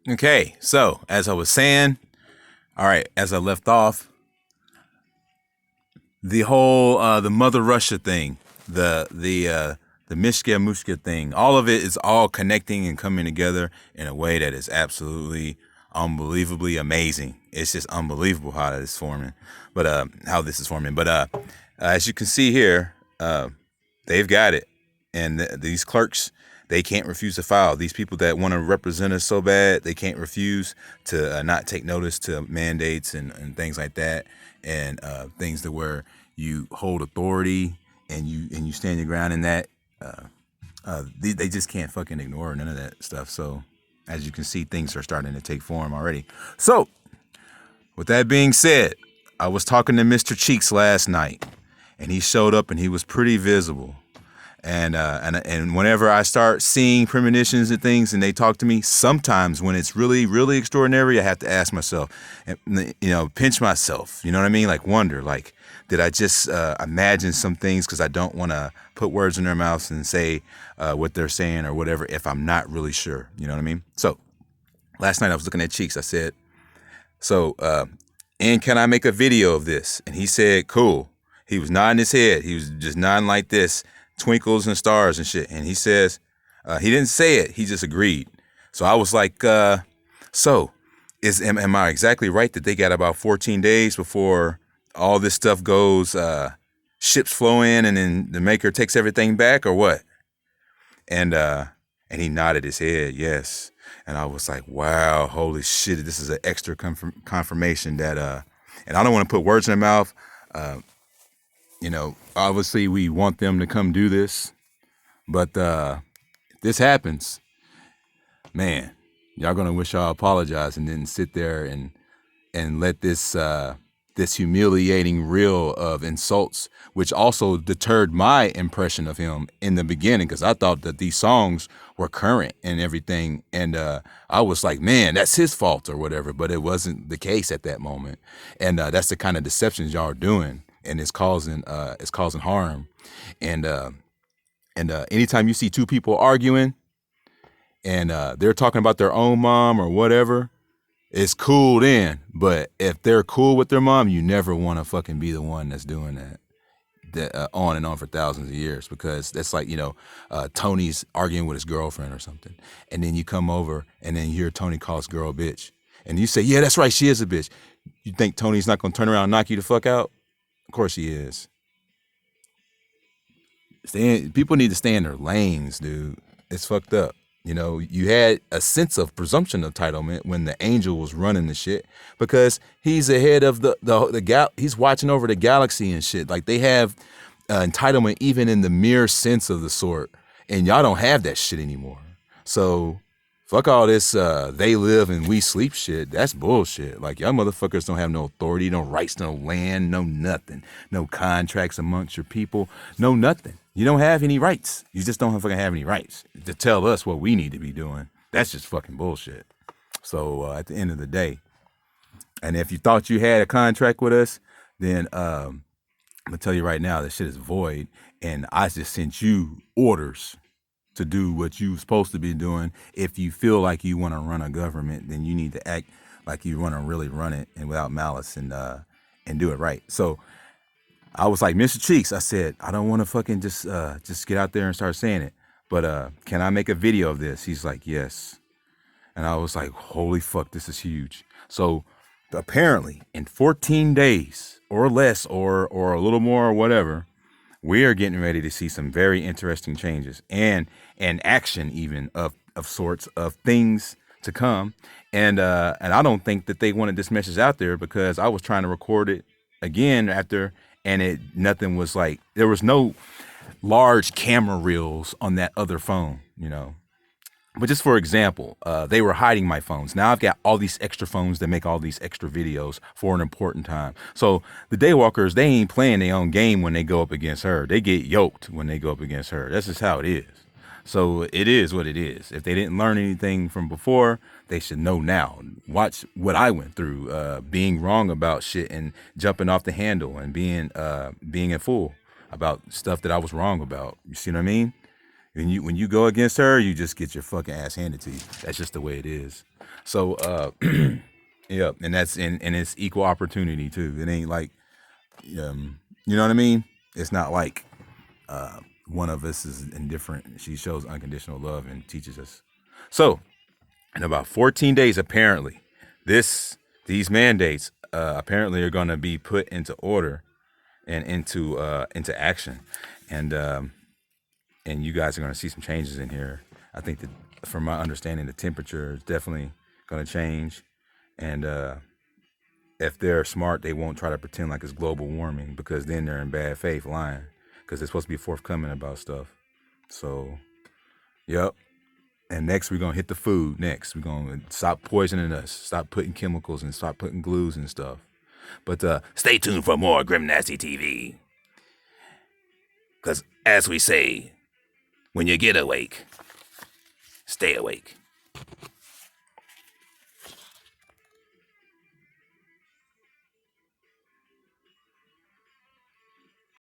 Okay, so as I was saying, all right, as I left off, the whole the Mother Russia thing, the Mishka Mushka thing, all of it is all connecting and coming together in a way that is absolutely unbelievably amazing. It's just unbelievable how that is forming, but how this is forming. But as you can see here, they've got it, and these clerks, they can't refuse to file. These people that want to represent us so bad, they can't refuse to not take notice to mandates and things like that, and things to where you hold authority and you stand your ground in that. They just can't fucking ignore none of that stuff. So as you can see, things are starting to take form already. So with that being said, I was talking to Mr. Cheeks last night, and he showed up and he was pretty visible. And whenever I start seeing premonitions and things, and they talk to me, sometimes when it's really, really extraordinary, I have to ask myself, pinch myself. You know what I mean? Like wonder, like, did I just imagine some things because I don't want to put words in their mouths and say what they're saying or whatever if I'm not really sure. You know what I mean? So last night I was looking at Cheeks. I said, and can I make a video of this? And he said, cool. He was nodding his head. He was just nodding like this. Twinkles and stars and shit. And he says, he didn't say it, he just agreed. So I was like, am I exactly right that they got about 14 days before all this stuff goes, ships flow in and then the maker takes everything back or what? And he nodded his head, yes. And I was like, wow, holy shit, this is an extra confirmation that, and I don't want to put words in their mouth, obviously we want them to come do this, but if this happens, man, y'all gonna wish y'all apologize and didn't sit there and let this humiliating reel of insults, which also deterred my impression of him in the beginning, because I thought that these songs were current and everything, and I was like, man, that's his fault or whatever, but it wasn't the case at that moment, and that's the kind of deceptions y'all are doing. And it's causing harm, and anytime you see two people arguing, and they're talking about their own mom or whatever, it's cool then. But if they're cool with their mom, you never want to fucking be the one that's doing that on and on for thousands of years, because that's like Tony's arguing with his girlfriend or something, and then you come over and then you hear Tony call his girl a bitch, and you say, yeah, that's right, she is a bitch. You think Tony's not gonna turn around and knock you the fuck out? Of course he is. People need to stay in their lanes, dude. It's fucked up. You had a sense of presumption of entitlement when the angel was running the shit, because he's ahead of he's watching over the galaxy and shit. Like, they have entitlement even in the mere sense of the sort, and y'all don't have that shit anymore. So fuck all this they live and we sleep shit. That's bullshit. Like, y'all motherfuckers don't have no authority, no rights, no land, no nothing. No contracts amongst your people, no nothing. You don't have any rights. You just don't fucking have any rights to tell us what we need to be doing. That's just fucking bullshit. So at the end of the day, and if you thought you had a contract with us, then I'm gonna tell you right now, that shit is void. And I just sent you orders to do what you're supposed to be doing. If you feel like you want to run a government, then you need to act like you want to really run it, and without malice, and do it right. So I was like, Mr. Cheeks, I said, I don't want to fucking just get out there and start saying it, but can I make a video of this? He's like, yes. And I was like, holy fuck, this is huge. So apparently in 14 days or less, or a little more or whatever, we are getting ready to see some very interesting changes and action, even of sorts of things to come. And I don't think that they wanted this message out there, because I was trying to record it again after, and nothing was like, there was no large camera reels on that other phone, But just for example, they were hiding my phones. Now I've got all these extra phones that make all these extra videos for an important time. So the Daywalkers, they ain't playing their own game when they go up against her. They get yoked when they go up against her. That's just how it is. So it is what it is. If they didn't learn anything from before, they should know now. Watch what I went through, being wrong about shit and jumping off the handle and being a fool about stuff that I was wrong about. You see what I mean? When you go against her, you just get your fucking ass handed to you. That's just the way it is. So yeah, and that's and it's equal opportunity too. It ain't like you know what I mean? It's not like one of us is indifferent. She shows unconditional love and teaches us. So in about 14 days, apparently, these mandates apparently are going to be put into order and into action, and you guys are going to see some changes in here. I think that, from my understanding, the temperature is definitely going to change, and if they're smart, they won't try to pretend like it's global warming, because then they're in bad faith lying, because they're supposed to be forthcoming about stuff. So, yep. And next, we're going to hit the food. Next, we're going to stop poisoning us, stop putting chemicals, and stop putting glues and stuff. But stay tuned for more Grimnasty TV. Because, as we say, when you get awake, stay awake.